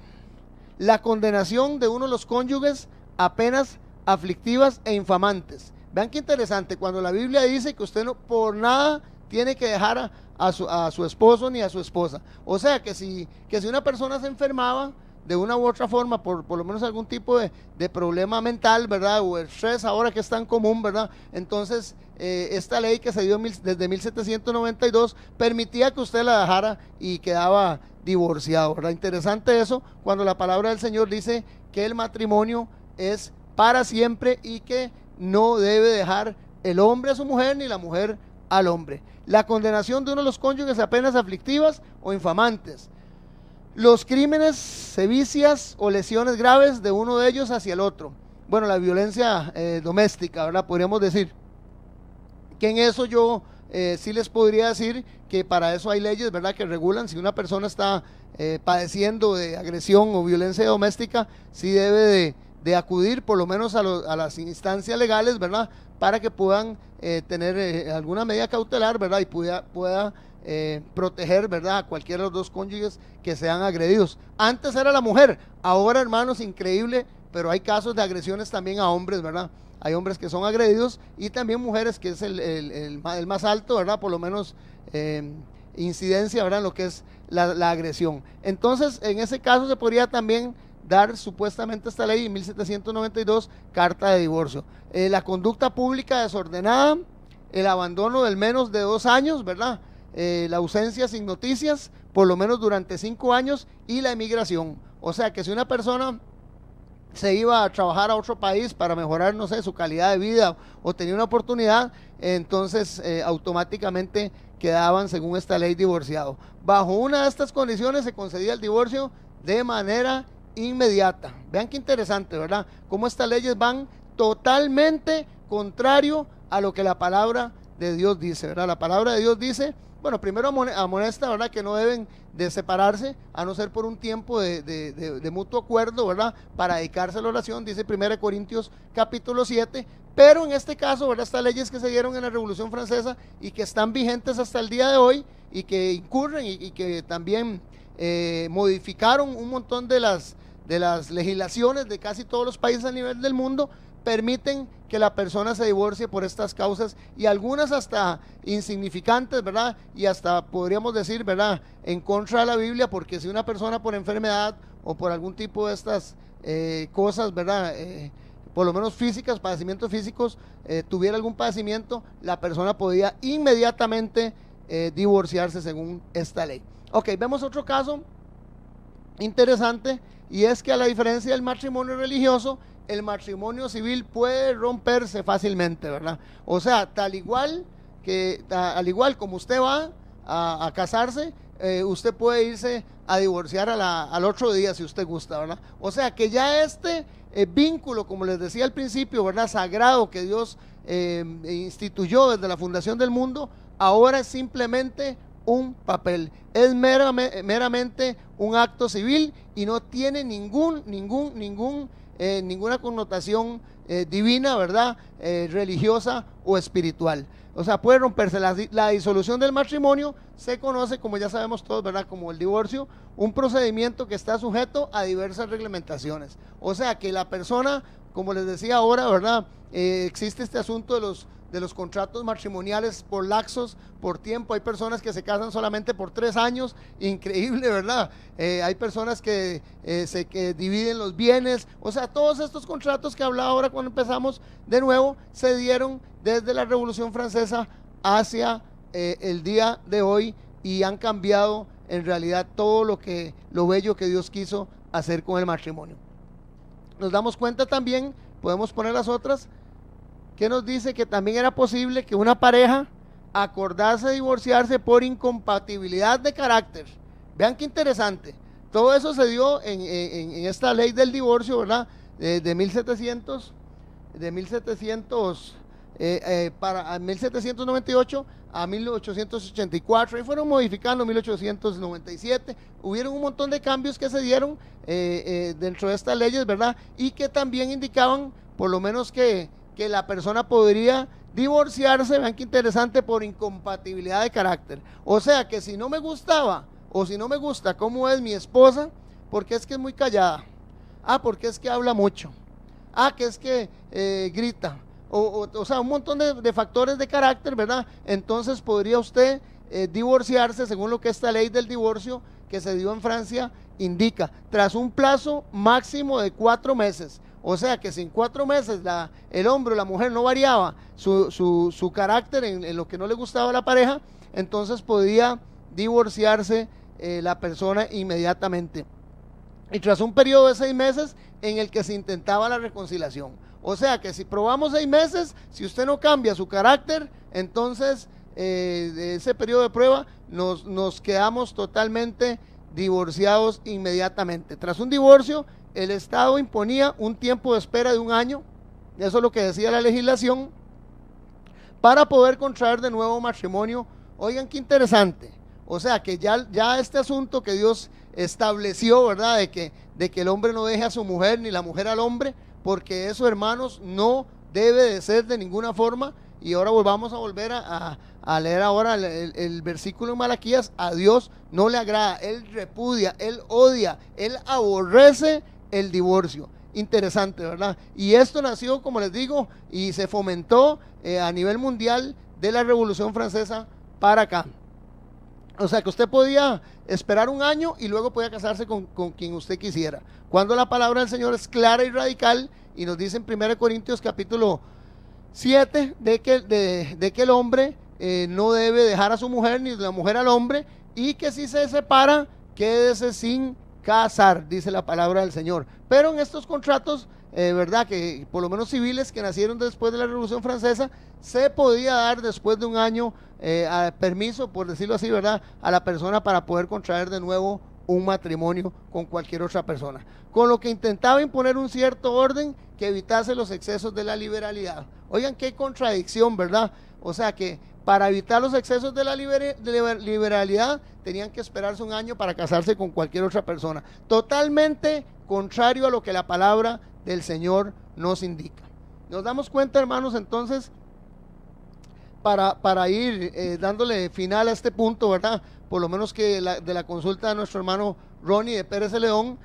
la condenación de uno de los cónyuges a penas aflictivas e infamantes. Vean qué interesante, cuando la Biblia dice que usted no por nada tiene que dejar a su esposo ni a su esposa. O sea que si una persona se enfermaba de una u otra forma, por lo menos algún tipo de problema mental, ¿verdad? O estrés ahora que es tan común, ¿verdad? Entonces, esta ley que se dio desde 1792 permitía que usted la dejara y quedaba divorciado, ¿verdad? Interesante eso, cuando la palabra del Señor dice que el matrimonio es para siempre y que no debe dejar el hombre a su mujer ni la mujer al hombre. La condenación de uno de los cónyuges a penas aflictivas o infamantes. Los crímenes, sevicias o lesiones graves de uno de ellos hacia el otro. Bueno, la violencia doméstica, ¿verdad? Podríamos decir que en eso yo sí les podría decir que para eso hay leyes, ¿verdad? Que regulan si una persona está padeciendo de agresión o violencia doméstica, sí debe de acudir por lo menos a las instancias legales, ¿verdad? Para que puedan tener alguna medida cautelar, ¿verdad? Y pueda proteger, ¿verdad? A cualquiera de los dos cónyuges que sean agredidos. Antes era la mujer, ahora, hermanos, increíble, pero hay casos de agresiones también a hombres, ¿verdad? Hay hombres que son agredidos y también mujeres, que es el más alto, ¿verdad? Por lo menos incidencia, ¿verdad? En lo que es la agresión. Entonces, en ese caso se podría también dar supuestamente esta ley en 1792, carta de divorcio. La conducta pública desordenada, el abandono del menos de 2 años, ¿verdad? La ausencia sin noticias, por lo menos durante 5 años, y la emigración. O sea que si una persona se iba a trabajar a otro país para mejorar, no sé, su calidad de vida o tenía una oportunidad, entonces automáticamente quedaban, según esta ley, divorciados. Bajo una de estas condiciones se concedía el divorcio de manera inmediata. Vean qué interesante, ¿verdad? Cómo estas leyes van totalmente contrario a lo que la palabra de Dios dice, ¿verdad? La palabra de Dios dice, bueno, primero amonesta, ¿verdad? Que no deben de separarse, a no ser por un tiempo de mutuo acuerdo, ¿verdad? Para dedicarse a la oración, dice 1 Corintios capítulo 7, pero en este caso, ¿verdad? Estas leyes que se dieron en la Revolución Francesa y que están vigentes hasta el día de hoy y que incurren y que también modificaron un montón de las legislaciones de casi todos los países a nivel del mundo, permiten que la persona se divorcie por estas causas, y algunas hasta insignificantes, ¿verdad? Y hasta podríamos decir, ¿verdad?, en contra de la Biblia, porque si una persona por enfermedad o por algún tipo de estas cosas, ¿verdad?, por lo menos físicas, padecimientos físicos, tuviera algún padecimiento, la persona podía inmediatamente divorciarse según esta ley. Ok, vemos otro caso interesante, y es que a la diferencia del matrimonio religioso, el matrimonio civil puede romperse fácilmente, ¿verdad? O sea, al igual como usted va a casarse, usted puede irse a divorciar al otro día si usted gusta, ¿verdad? O sea, que ya este vínculo, como les decía al principio, ¿verdad?, sagrado que Dios instituyó desde la fundación del mundo, ahora es simplemente un papel, es meramente un acto civil y no tiene ninguna connotación divina, ¿verdad?, religiosa o espiritual. O sea, puede romperse. La disolución del matrimonio se conoce, como ya sabemos todos, ¿verdad?, como el divorcio, un procedimiento que está sujeto a diversas reglamentaciones. O sea, que la persona, como les decía ahora, ¿verdad?, existe este asunto de los contratos matrimoniales por lapsos, por tiempo. Hay personas que se casan solamente por 3 años, increíble, ¿verdad? Hay personas que dividen los bienes. O sea, todos estos contratos que hablaba ahora cuando empezamos de nuevo, se dieron desde la Revolución Francesa hacia el día de hoy, y han cambiado en realidad todo lo bello que Dios quiso hacer con el matrimonio. Nos damos cuenta también, podemos poner las otras, que nos dice que también era posible que una pareja acordarse de divorciarse por incompatibilidad de carácter. Vean qué interesante. Todo eso se dio en esta ley del divorcio, ¿verdad? De 1798 a 1884, y fueron modificando 1897. Hubieron un montón de cambios que se dieron dentro de estas leyes, ¿verdad? Y que también indicaban, por lo menos, que la persona podría divorciarse, vean qué interesante, por incompatibilidad de carácter. O sea, que si no me gustaba, o si no me gusta cómo es mi esposa, porque es que es muy callada, porque es que habla mucho, que es que grita, o sea, un montón de factores de carácter, ¿verdad? Entonces podría usted divorciarse según lo que esta ley del divorcio que se dio en Francia indica, tras un plazo máximo de 4 meses. O sea que si en 4 meses el hombre o la mujer no variaba su carácter en lo que no le gustaba a la pareja, entonces podía divorciarse la persona inmediatamente. Y tras un periodo de 6 meses en el que se intentaba la reconciliación. O sea que si probamos 6 meses, si usted no cambia su carácter, entonces de ese periodo de prueba nos quedamos totalmente divorciados inmediatamente. Tras un divorcio, el Estado imponía un tiempo de espera de 1 año, eso es lo que decía la legislación, para poder contraer de nuevo matrimonio. Oigan qué interesante. O sea que ya este asunto que Dios estableció, ¿verdad? De que el hombre no deje a su mujer ni la mujer al hombre, porque eso, hermanos, no debe de ser de ninguna forma. Y ahora vamos a volver a leer ahora el versículo en Malaquías. A Dios no le agrada, Él repudia, Él odia, Él aborrece el divorcio. Interesante, ¿verdad? Y esto nació, como les digo, y se fomentó a nivel mundial de la Revolución Francesa para acá. O sea que usted podía esperar 1 año y luego podía casarse con quien usted quisiera. Cuando la palabra del Señor es clara y radical, y nos dice en 1 Corintios capítulo 7 de que el hombre no debe dejar a su mujer ni la mujer al hombre, y que si se separa, quédese sin casar, dice la palabra del Señor. Pero en estos contratos, verdad, que por lo menos civiles que nacieron después de la Revolución Francesa, se podía dar después de 1 año permiso, por decirlo así, verdad, a la persona para poder contraer de nuevo un matrimonio con cualquier otra persona, con lo que intentaba imponer un cierto orden que evitase los excesos de la liberalidad. Oigan qué contradicción, ¿verdad? O sea que para evitar los excesos de la liberalidad tenían que esperarse 1 año para casarse con cualquier otra persona, totalmente contrario a lo que la palabra del Señor nos indica. Nos damos cuenta, hermanos, entonces, para ir dándole final a este punto, ¿verdad? Por lo menos que de la consulta de nuestro hermano Ronnie de Pérez de León,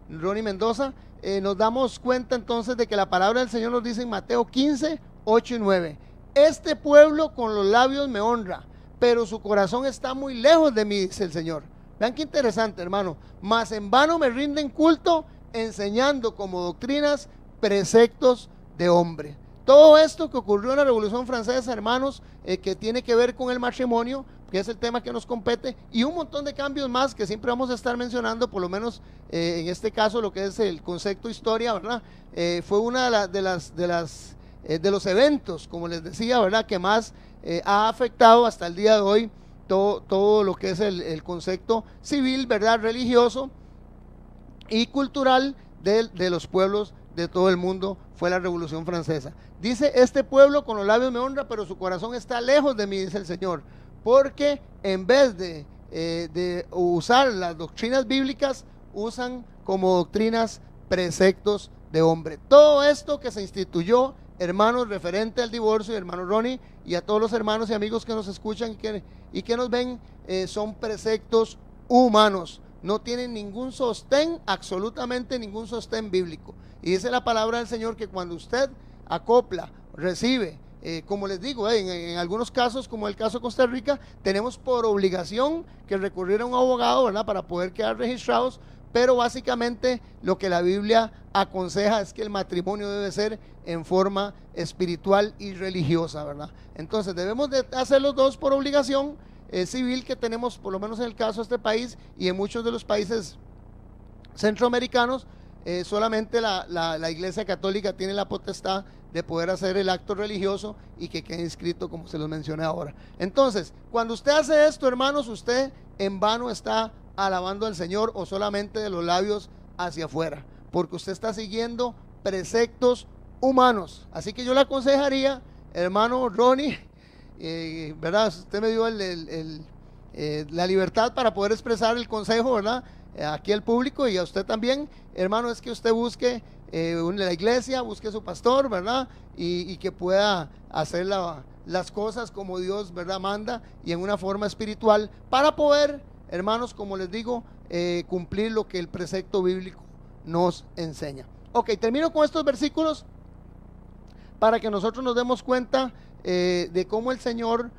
Ronnie Mendoza, nos damos cuenta entonces de que la palabra del Señor nos dice en Mateo 15, 8 y 9: este pueblo con los labios me honra, pero su corazón está muy lejos de mí, dice el Señor. Vean qué interesante, hermano. Mas en vano me rinden culto, enseñando como doctrinas preceptos de hombre. Todo esto que ocurrió en la Revolución Francesa, hermanos, que tiene que ver con el matrimonio, que es el tema que nos compete, y un montón de cambios más que siempre vamos a estar mencionando, por lo menos en este caso lo que es el concepto historia, ¿verdad? Fue una de los eventos, como les decía, ¿verdad?, que más ha afectado hasta el día de hoy todo lo que es el concepto civil, ¿verdad?, religioso y cultural de los pueblos de todo el mundo. Fue la Revolución Francesa. Dice: este pueblo con los labios me honra, pero su corazón está lejos de mí, dice el Señor, porque en vez de usar las doctrinas bíblicas, usan como doctrinas preceptos de hombre. Todo esto que se instituyó, hermanos, referente al divorcio, hermano Ronnie, y a todos los hermanos y amigos que nos escuchan y que nos ven, son preceptos humanos. No tienen ningún sostén, absolutamente ningún sostén bíblico. Y dice la palabra del Señor que cuando usted acopla, recibe, como les digo, en algunos casos, como el caso de Costa Rica, tenemos por obligación que recurrir a un abogado, ¿verdad?, para poder quedar registrados. Pero básicamente lo que la Biblia aconseja es que el matrimonio debe ser en forma espiritual y religiosa, ¿verdad? Entonces debemos de hacer los dos por obligación civil que tenemos, por lo menos en el caso de este país y en muchos de los países centroamericanos, solamente la Iglesia Católica tiene la potestad de poder hacer el acto religioso y que quede inscrito como se los mencioné ahora. Entonces, cuando usted hace esto, hermanos, usted en vano está alabando al Señor o solamente de los labios hacia afuera, porque usted está siguiendo preceptos humanos. Así que yo le aconsejaría, hermano Ronnie, ¿verdad? Usted me dio la libertad para poder expresar el consejo, ¿verdad? Aquí al público y a usted también, hermano, es que usted busque la iglesia, busque su pastor, ¿verdad? Y que pueda hacer las cosas como Dios, ¿verdad?, manda y en una forma espiritual para poder, hermanos, como les digo, cumplir lo que el precepto bíblico nos enseña. Ok, termino con estos versículos para que nosotros nos demos cuenta de cómo el Señor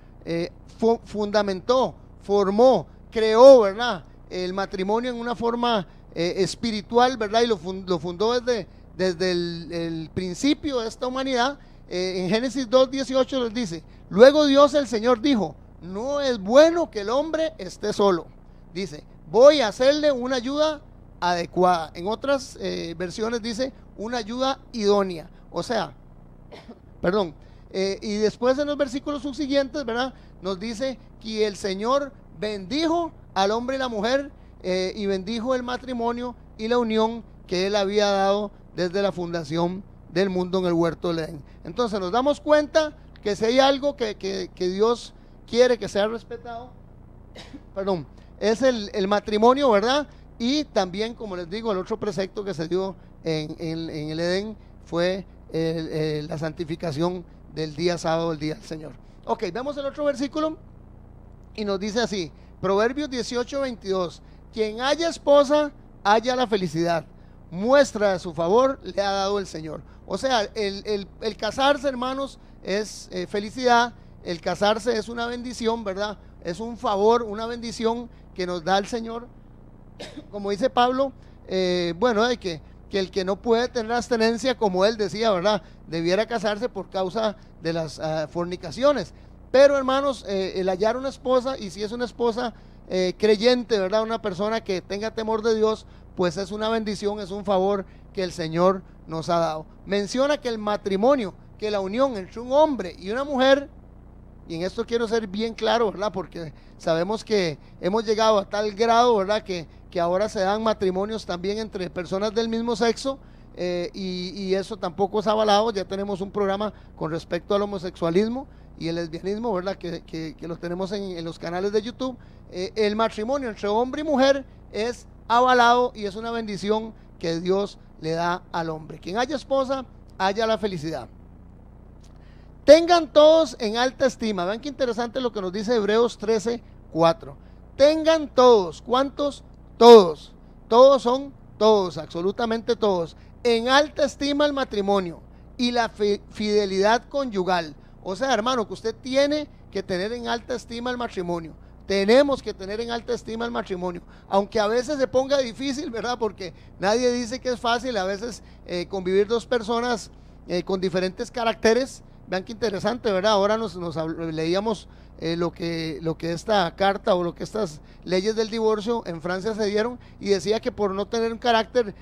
fundamentó, formó, creó, ¿verdad?, el matrimonio en una forma espiritual, ¿verdad? Y lo fundó desde el principio de esta humanidad. En Génesis 2:18 les dice: luego Dios el Señor dijo, no es bueno que el hombre esté solo. Dice, voy a hacerle una ayuda adecuada. En otras versiones dice, una ayuda idónea. O sea, perdón. Y después en los versículos subsiguientes, ¿verdad?, nos dice que el Señor bendijo al hombre y la mujer y bendijo el matrimonio y la unión que Él había dado desde la fundación del mundo en el huerto del Edén. Entonces nos damos cuenta que si hay algo que Dios quiere que sea respetado, perdón, es el matrimonio, ¿verdad? Y también, como les digo, el otro precepto que se dio en el Edén fue la santificación del día sábado, el día del Señor. Ok, vemos el otro versículo y nos dice así, Proverbios 18:22, quien haya esposa, haya la felicidad, muestra de su favor le ha dado el Señor. O sea, el casarse, hermanos, es felicidad, el casarse es una bendición, ¿verdad? Es un favor, una bendición que nos da el Señor. Como dice Pablo, bueno, de que el que no puede tener abstenencia, como él decía, ¿verdad?, debiera casarse por causa de las fornicaciones. Pero, hermanos, el hallar una esposa, y si es una esposa creyente, ¿verdad?, una persona que tenga temor de Dios, pues es una bendición, es un favor que el Señor nos ha dado. Menciona que el matrimonio, que la unión entre un hombre y una mujer, y en esto quiero ser bien claro, ¿verdad?, porque sabemos que hemos llegado a tal grado, ¿verdad?, que ahora se dan matrimonios también entre personas del mismo sexo, y eso tampoco es avalado. Ya tenemos un programa con respecto al homosexualismo y el lesbianismo, ¿verdad?, que los tenemos en los canales de YouTube. El matrimonio entre hombre y mujer es avalado y es una bendición que Dios le da al hombre. Quien haya esposa, haya la felicidad. Tengan todos en alta estima. Vean qué interesante lo que nos dice Hebreos 13:4. Tengan todos. ¿Cuántos? Todos. Todos son todos, absolutamente todos. En alta estima el matrimonio y la fidelidad conyugal. O sea, hermano, que usted tiene que tener en alta estima el matrimonio. Tenemos que tener en alta estima el matrimonio, aunque a veces se ponga difícil, ¿verdad? Porque nadie dice que es fácil. A veces convivir dos personas con diferentes caracteres. Vean qué interesante, ¿verdad? Ahora leíamos lo que esta carta o lo que estas leyes del divorcio en Francia se dieron, y decía que por no tener un carácter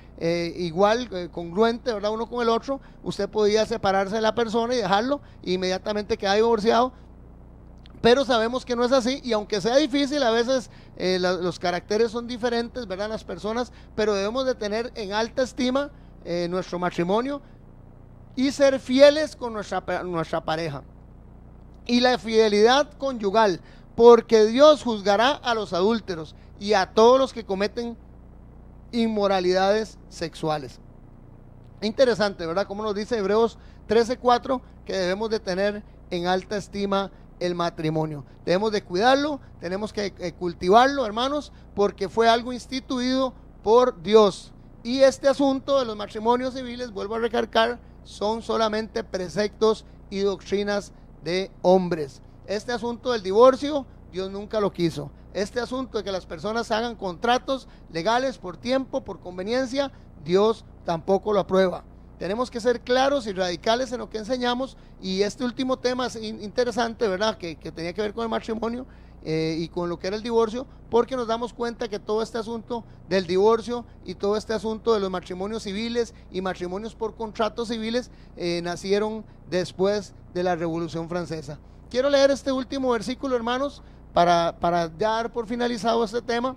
igual, congruente, ¿verdad?, uno con el otro, usted podía separarse de la persona y dejarlo, e inmediatamente queda divorciado. Pero sabemos que no es así, y aunque sea difícil, a veces los caracteres son diferentes, ¿verdad?, las personas, pero debemos de tener en alta estima nuestro matrimonio y ser fieles con nuestra pareja. Y la fidelidad conyugal, porque Dios juzgará a los adúlteros y a todos los que cometen inmoralidades sexuales. Interesante, ¿verdad?, como nos dice Hebreos 13:4, que debemos de tener en alta estima el matrimonio. Debemos de cuidarlo, tenemos que cultivarlo, hermanos, porque fue algo instituido por Dios. Y este asunto de los matrimonios civiles, vuelvo a recalcar, son solamente preceptos y doctrinas de hombres. Este asunto del divorcio, Dios nunca lo quiso. Este asunto de que las personas hagan contratos legales por tiempo, por conveniencia, Dios tampoco lo aprueba. Tenemos que ser claros y radicales en lo que enseñamos, y este último tema es interesante, ¿verdad?, que tenía que ver con el matrimonio, y con lo que era el divorcio, porque nos damos cuenta que todo este asunto del divorcio y todo este asunto de los matrimonios civiles y matrimonios por contratos civiles nacieron después de la Revolución Francesa. Quiero leer este último versículo, hermanos, para dar por finalizado este tema,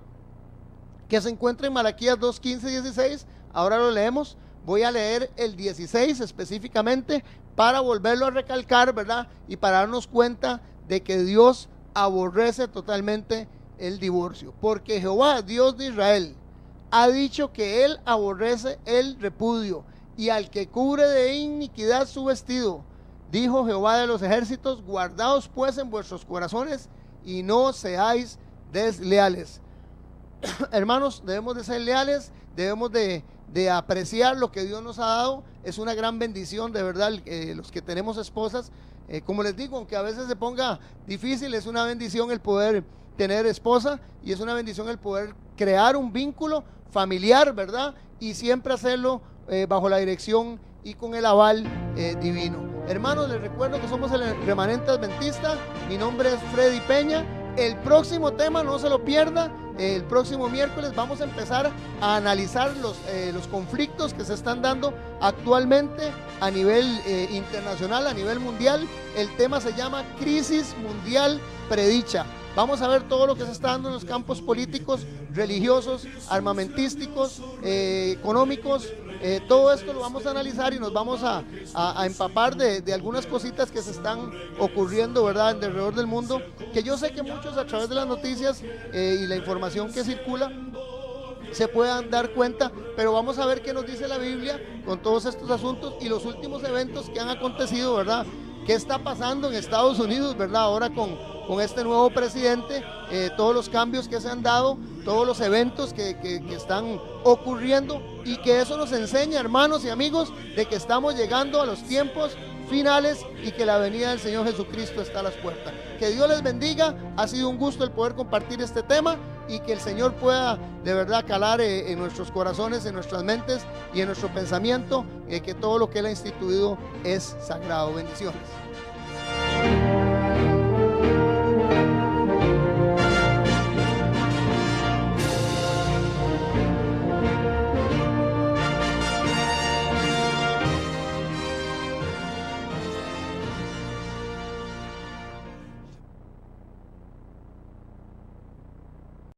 que se encuentra en Malaquías 2, 15 y 16. Ahora lo leemos. Voy a leer el 16 específicamente para volverlo a recalcar, ¿verdad? Y para darnos cuenta de que Dios aborrece totalmente el divorcio. Porque Jehová, Dios de Israel, ha dicho que Él aborrece el repudio y al que cubre de iniquidad su vestido. Dijo Jehová de los ejércitos: guardaos pues en vuestros corazones y no seáis desleales. Hermanos, debemos de ser leales, debemos de apreciar lo que Dios nos ha dado. Es una gran bendición, de verdad, los que tenemos esposas. Como les digo, aunque a veces se ponga difícil, es una bendición el poder tener esposa y es una bendición el poder crear un vínculo familiar, ¿verdad? Y siempre hacerlo bajo la dirección y con el aval divino. Hermanos, les recuerdo que somos el Remanente Adventista. Mi nombre es Freddy Peña. El próximo tema, no se lo pierda. El próximo miércoles vamos a empezar a analizar los conflictos que se están dando actualmente a nivel internacional, a nivel mundial. El tema se llama Crisis Mundial Predicha. Vamos a ver todo lo que se está dando en los campos políticos, religiosos, armamentísticos, económicos. Todo esto lo vamos a analizar y nos vamos a empapar de algunas cositas que se están ocurriendo, ¿verdad?, alrededor del mundo, que yo sé que muchos a través de las noticias y la información que circula se puedan dar cuenta, pero vamos a ver qué nos dice la Biblia con todos estos asuntos y los últimos eventos que han acontecido, ¿verdad? ¿Qué está pasando en Estados Unidos, verdad? Ahora con este nuevo presidente, todos los cambios que se han dado, todos los eventos que están ocurriendo, y que eso nos enseña, hermanos y amigos, de que estamos llegando a los tiempos finales y que la venida del Señor Jesucristo está a las puertas. Que Dios les bendiga. Ha sido un gusto el poder compartir este tema y que el Señor pueda de verdad calar en nuestros corazones, en nuestras mentes y en nuestro pensamiento, que todo lo que Él ha instituido es sagrado. Bendiciones.